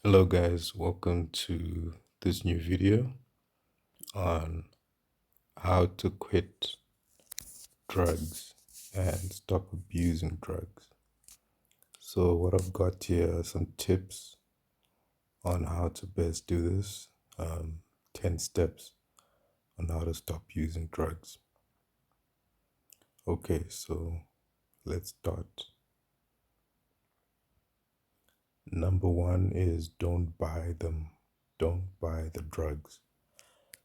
Hello guys, welcome to this new video on how to quit drugs and stop abusing drugs. So what I've got here are some tips on how to best do this, 10 steps on how to stop using drugs. Okay, so let's start. Number one is don't buy them. Don't buy the drugs.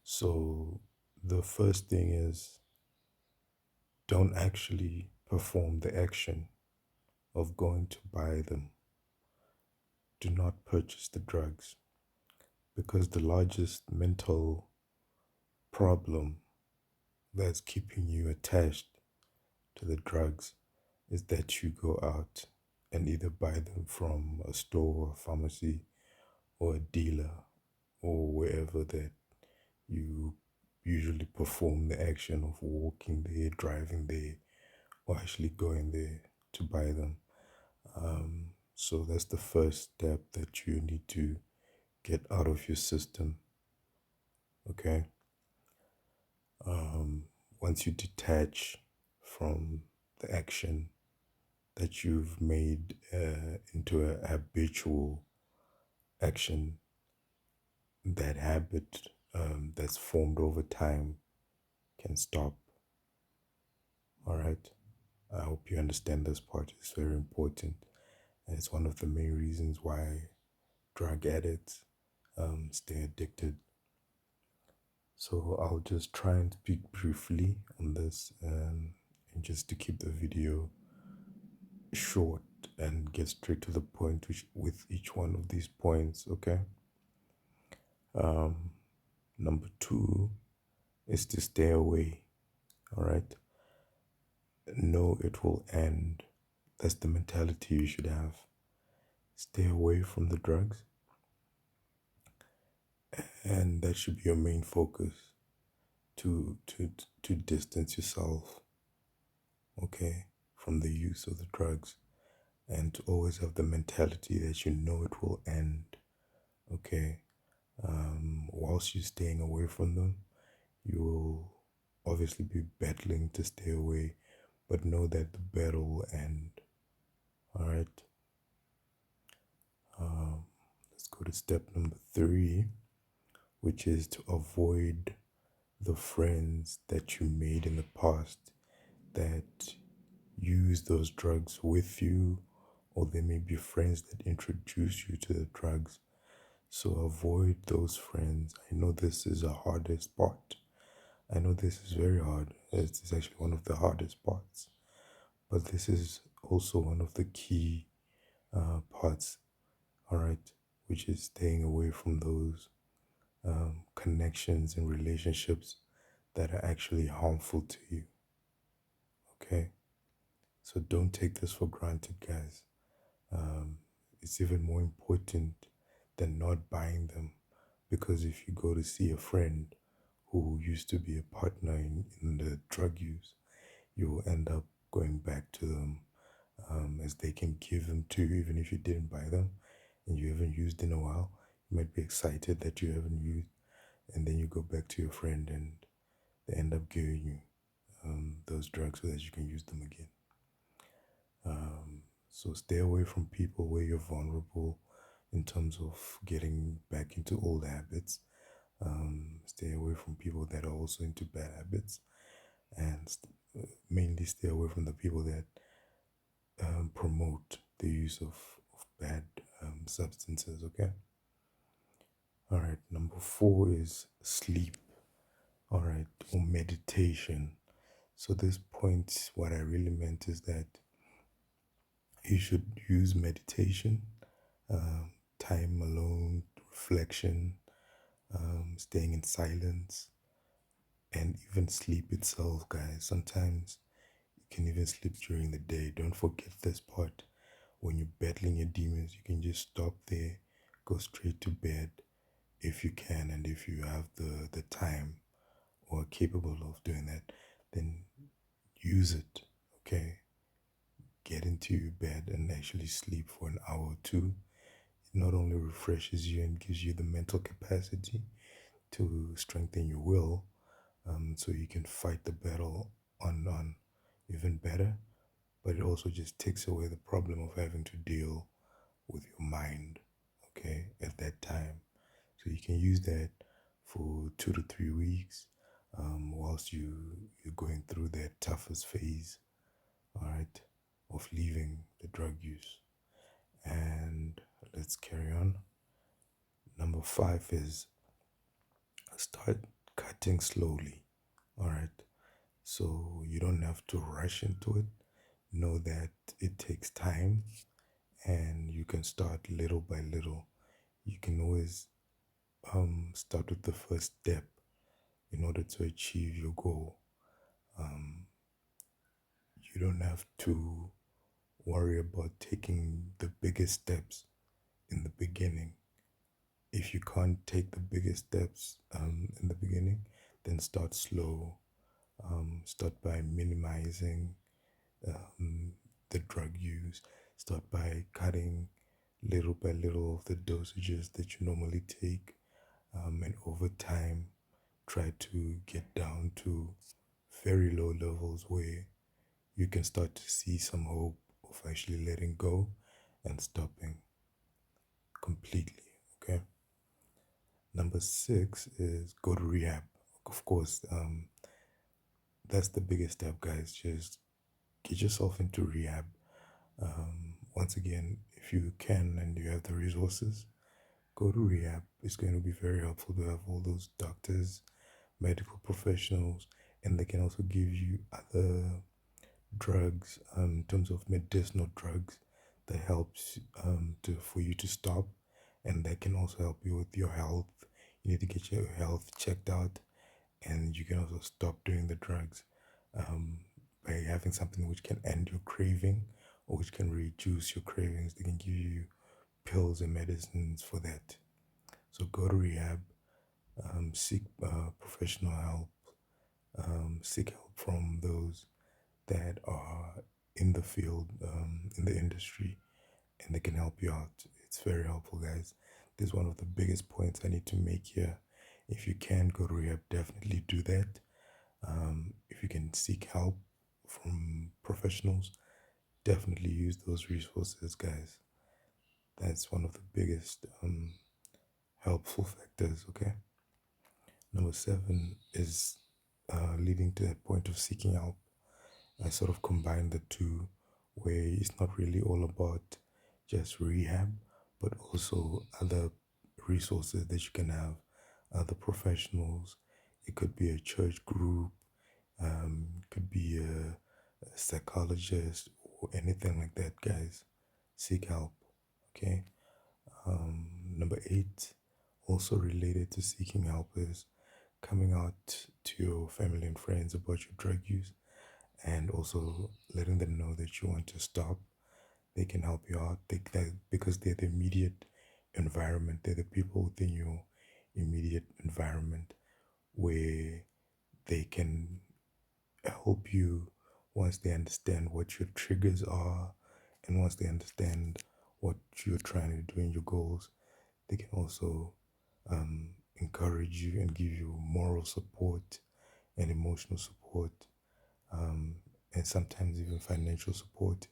So the first thing is don't actually perform the action of going to buy them. Do not purchase the drugs because the largest mental problem that's keeping you attached to the drugs is that you go out and either buy them from a store, a pharmacy, or a dealer, or wherever that you usually perform the action of walking there, driving there, or actually going there to buy them. So that's the first step that you need to get out of your system. Okay. Once you detach from the action that you've made into a habitual action, that habit that's formed over time can stop. All right. I hope you understand this part. It's very important. And it's one of the main reasons why drug addicts stay addicted. So I'll just try and speak briefly on this and just to keep the video short and get straight to the point with each one of these points, okay? Number two is to stay away, all right? Know it will end. That's the mentality you should have. Stay away from the drugs, and that should be your main focus to distance yourself, okay, from the use of the drugs, and to always have the mentality that you know it will end, okay? Whilst you're staying away from them, you will obviously be battling to stay away, but know that the battle will end. All right. Let's go to step number three, which is to avoid the friends that you made in the past that use those drugs with you, or they may be friends that introduce you to the drugs. So avoid those friends. I know this is a hardest part. I know this is very hard. It's actually one of the hardest parts. But this is also one of the key parts, all right, which is staying away from those connections and relationships that are actually harmful to you. Okay? So don't take this for granted, guys. It's even more important than not buying them, because if you go to see a friend who used to be a partner in the drug use, you will end up going back to them, as they can give them to you even if you didn't buy them and you haven't used in a while. You might be excited that you haven't used, and then you go back to your friend and they end up giving you those drugs so that you can use them again. So stay away from people where you're vulnerable in terms of getting back into old habits. Stay away from people that are also into bad habits, and mainly stay away from the people that promote the use of bad substances. Okay. All right. Number four is sleep. All right. Or meditation. So this point, what I really meant is that you should use meditation, time alone, reflection, staying in silence, and even sleep itself, guys. Sometimes you can even sleep during the day. Don't forget this part. When you're battling your demons, you can just stop there, go straight to bed if you can, and if you have the time or are capable of doing that, then use it. Okay, get into your bed and actually sleep for an hour or two. It not only refreshes you and gives you the mental capacity to strengthen your will, so you can fight the battle on even better, but it also just takes away the problem of having to deal with your mind, okay, at that time. So you can use that for 2 to 3 weeks, whilst you're going through that toughest phase, all right, of leaving the drug use. And let's carry on. Number 5 is start cutting slowly, all right. So you don't have to rush into it. Know that it takes time, and you can start little by little. You can always start with the first step in order to achieve your goal. Um, you don't have to worry about taking the biggest steps in the beginning. If you can't take the biggest steps in the beginning, then start slow. Start by minimizing um, the drug use. Start by cutting little by little of the dosages that you normally take, and over time, try to get down to very low levels where you can start to see some hope of actually letting go and stopping completely. Okay. Number 6 is go to rehab. Of course, that's the biggest step, guys. Just get yourself into rehab. Once again, if you can and you have the resources, go to rehab. It's going to be very helpful to have all those doctors, medical professionals, and they can also give you other drugs, in terms of medicinal drugs, that helps to for you to stop, and that can also help you with your health. You need to get your health checked out, and you can also stop doing the drugs, um, by having something which can end your craving or which can reduce your cravings. They can give you pills and medicines for that. So go to rehab, seek professional help, seek help from those that are in the field, in the industry, and they can help you out. It's very helpful, guys. This is one of the biggest points I need to make here. If you can go to rehab, definitely do that. If you can seek help from professionals, definitely use those resources, guys. That's one of the biggest helpful factors, okay? Number 7 is leading to that point of seeking help. I sort of combine the two, where it's not really all about just rehab, but also other resources that you can have, other professionals. It could be a church group, it could be a psychologist, or anything like that, guys. Seek help, okay? Number 8, also related to seeking help, is coming out to your family and friends about your drug use, and also letting them know that you want to stop. They can help you out. Because they're the immediate environment. They're the people within your immediate environment, where they can help you once they understand what your triggers are, and once they understand what you're trying to do in your goals. They can also encourage you and give you moral support and emotional support, um, and sometimes even financial support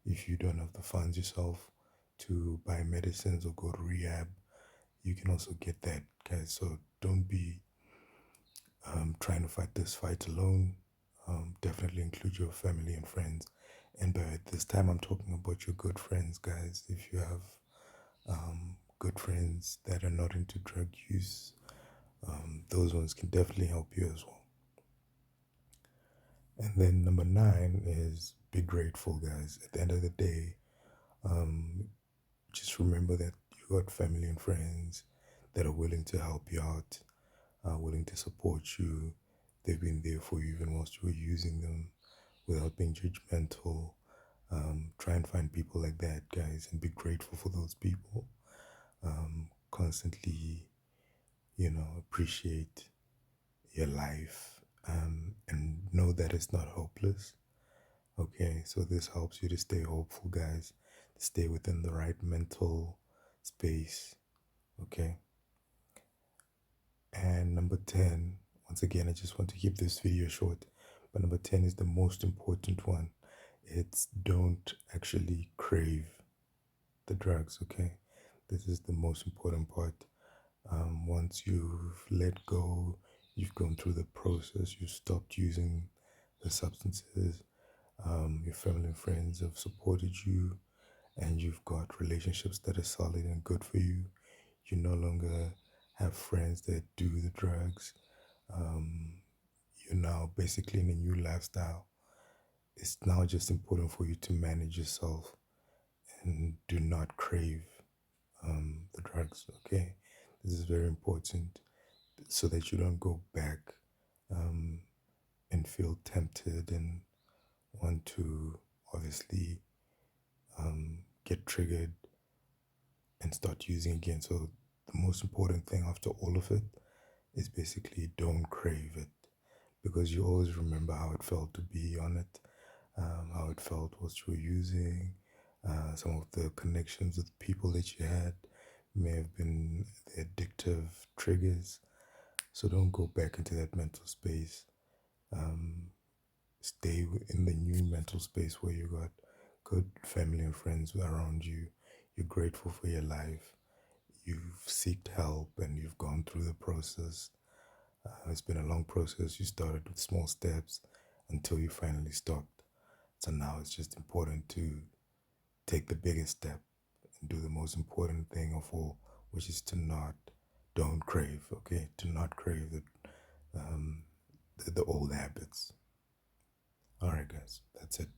if you don't have the funds yourself to buy medicines or go to rehab. You can also get that, guys. So don't be trying to fight this fight alone. Definitely include your family and friends. And by this time, I'm talking about your good friends, guys. If you have good friends that are not into drug use, those ones can definitely help you as well. And then number 9 is be grateful, guys. At the end of the day, just remember that you got family and friends that are willing to help you out, willing to support you. They've been there for you even whilst you were using them, without being judgmental. Try and find people like that, guys, and be grateful for those people. Constantly, appreciate your life, and know that it's not hopeless. Okay, so this helps you to stay hopeful, guys, to stay within the right mental space. Okay. And number 10, once again, I just want to keep this video short, but number 10 is the most important one. It's don't actually crave the drugs, okay? This is the most important part. Once you've let go, you've gone through the process, you've stopped using the substances, your family and friends have supported you, and you've got relationships that are solid and good for you. You no longer have friends that do the drugs. Um, you're now basically in a new lifestyle. It's now just important for you to manage yourself and do not crave the drugs, okay? This is very important so that you don't go back um, and feel tempted and want to obviously get triggered and start using again. So, the most important thing after all of it is basically don't crave it, because you always remember how it felt to be on it, how it felt what you were using, some of the connections with people that you had may have been the addictive triggers. So don't go back into that mental space. Stay in the new mental space where you got good family and friends around you. You're grateful for your life. You've sought help and you've gone through the process. It's been a long process. You started with small steps until you finally stopped. So now it's just important to take the biggest step and do the most important thing of all, which is to not, don't crave, okay? To not crave the old habits. All right, guys, that's it.